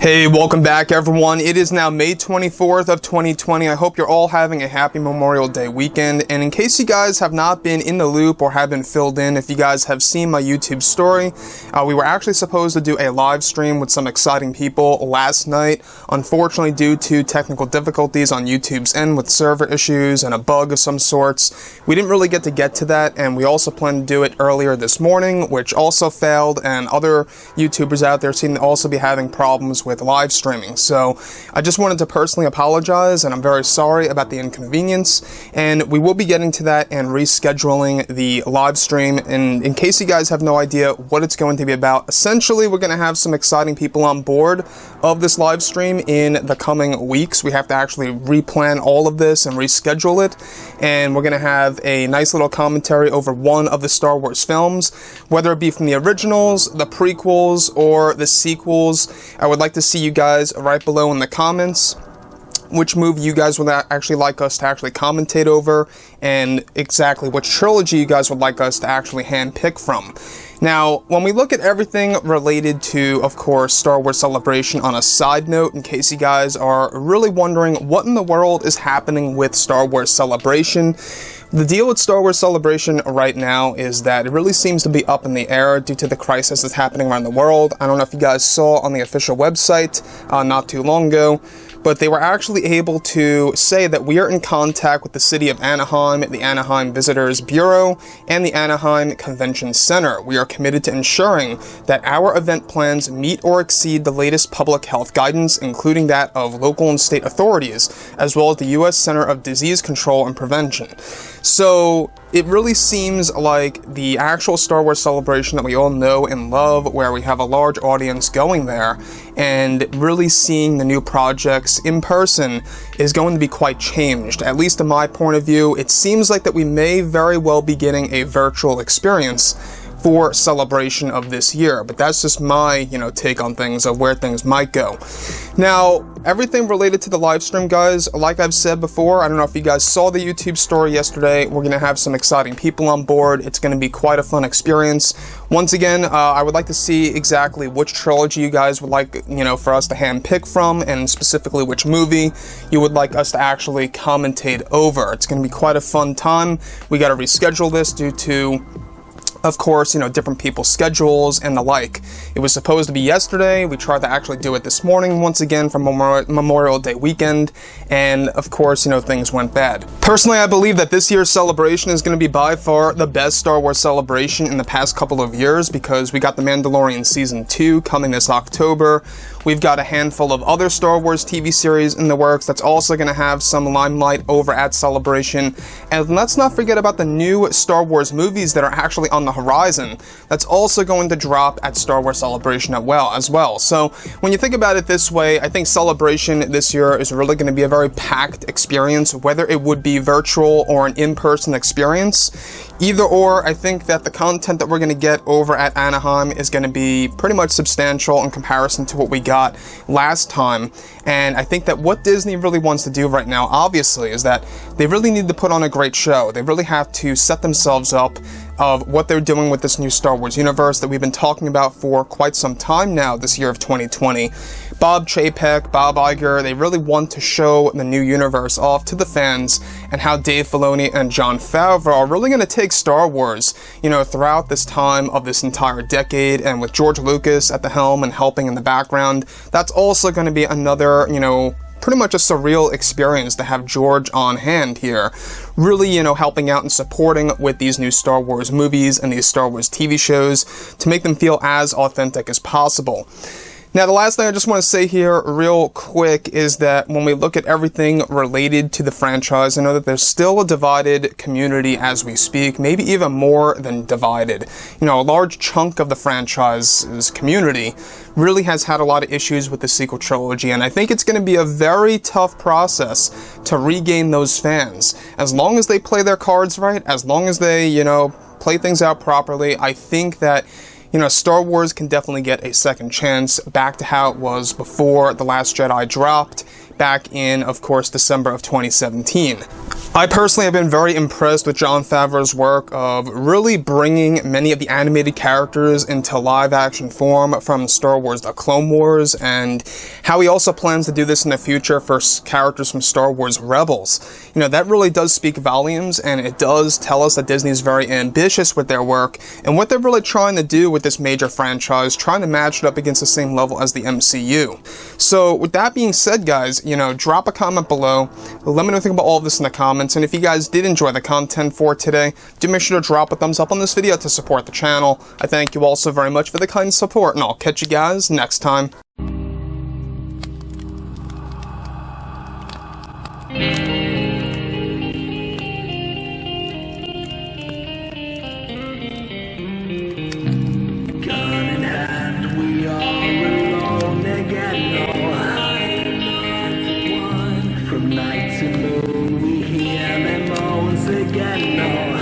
Hey, welcome back everyone. It is now May 24th of 2020. I hope you're all having a happy Memorial Day weekend. And in case you guys have not been in the loop or have been filled in, if you guys have seen my YouTube story, we were actually supposed to do a live stream with some exciting people last night. Unfortunately, due to technical difficulties on YouTube's end with server issues and a bug of some sorts, we didn't really get to that. And we also planned to do it earlier this morning, which also failed. And other YouTubers out there seem to also be having problems with live streaming. So I just wanted to personally apologize, and I'm very sorry about the inconvenience, and we will be getting to that and rescheduling the live stream. And in case you guys have no idea what it's going to be about, essentially we're going to have some exciting people on board of this live stream in the coming weeks. We have to actually replan all of this and reschedule it, and we're going to have a nice little commentary over one of the Star Wars films, whether it be from the originals, the prequels, or the sequels. I would like to see you guys right below in the comments which movie you guys would actually like us to actually commentate over, and exactly which trilogy you guys would like us to actually handpick from. Now, when we look at everything related to, of course, Star Wars Celebration, on a side note, in case you guys are really wondering what in the world is happening with Star Wars Celebration, the deal with Star Wars Celebration right now is that it really seems to be up in the air due to the crisis that's happening around the world. I don't know if you guys saw on the official website not too long ago, but they were actually able to say that we are in contact with the city of Anaheim, the Anaheim Visitors Bureau, and the Anaheim Convention Center. We are committed to ensuring that our event plans meet or exceed the latest public health guidance, including that of local and state authorities, as well as the U.S. Center of Disease Control and Prevention. So it really seems like the actual Star Wars Celebration that we all know and love, where we have a large audience going there and really seeing the new projects in person, is going to be quite changed. At least in my point of view, it seems like that we may very well be getting a virtual experience for Celebration of this year, but that's just my, take on things of where things might go. Now, everything related to the live stream, guys, like I've said before, I don't know if you guys saw the YouTube story yesterday, we're going to have some exciting people on board. It's going to be quite a fun experience. Once again, I would like to see exactly which trilogy you guys would like, for us to handpick from, and specifically which movie you would like us to actually commentate over. It's going to be quite a fun time. We got to reschedule this due to, of course, different people's schedules and the like. It was supposed to be yesterday. We tried to actually do it this morning once again for Memorial Day weekend, and of course, things went bad. Personally, I believe that this year's celebration is going to be by far the best Star Wars celebration in the past couple of years, because we got The Mandalorian Season 2 coming this October. We've got a handful of other Star Wars TV series in the works that's also going to have some limelight over at Celebration. And let's not forget about the new Star Wars movies that are actually on the horizon. That's also going to drop at Star Wars Celebration as well. So when you think about it this way, I think Celebration this year is really going to be a very packed experience, whether it would be virtual or an in-person experience. Either or, I think that the content that we're going to get over at Anaheim is going to be pretty much substantial in comparison to what we got last time. And I think that what Disney really wants to do right now, obviously, is that they really need to put on a great show. They really have to set themselves up of what they're doing with this new Star Wars universe that we've been talking about for quite some time now this year of 2020. Bob Chapek, Bob Iger, they really want to show the new universe off to the fans, and how Dave Filoni and Jon Favreau are really going to take Star Wars, throughout this time of this entire decade, and with George Lucas at the helm and helping in the background. That's also going to be another, pretty much a surreal experience to have George on hand here, really, helping out and supporting with these new Star Wars movies and these Star Wars TV shows to make them feel as authentic as possible. Now, the last thing I just want to say here real quick is that when we look at everything related to the franchise, I know that there's still a divided community as we speak, maybe even more than divided. A large chunk of the franchise's community really has had a lot of issues with the sequel trilogy, and I think it's going to be a very tough process to regain those fans. As long as they play their cards right, as long as they, play things out properly, I think that Star Wars can definitely get a second chance back to how it was before The Last Jedi dropped. back in, of course, December of 2017. I personally have been very impressed with Jon Favreau's work of really bringing many of the animated characters into live-action form from Star Wars: The Clone Wars, and how he also plans to do this in the future for characters from Star Wars Rebels. You know, that really does speak volumes, and it does tell us that Disney is very ambitious with their work, and what they're really trying to do with this major franchise, trying to match it up against the same level as the MCU. So, with that being said, guys, you know, drop a comment below, let me know what you think about all of this in the comments. And if you guys did enjoy the content for today, do make sure to drop a thumbs up on this video to support the channel. I thank you all so very much for the kind support, and I'll catch you guys next time. Gun in hand, we are alone again. No, I'm not the one. From night to moon, we hear them moans again. No.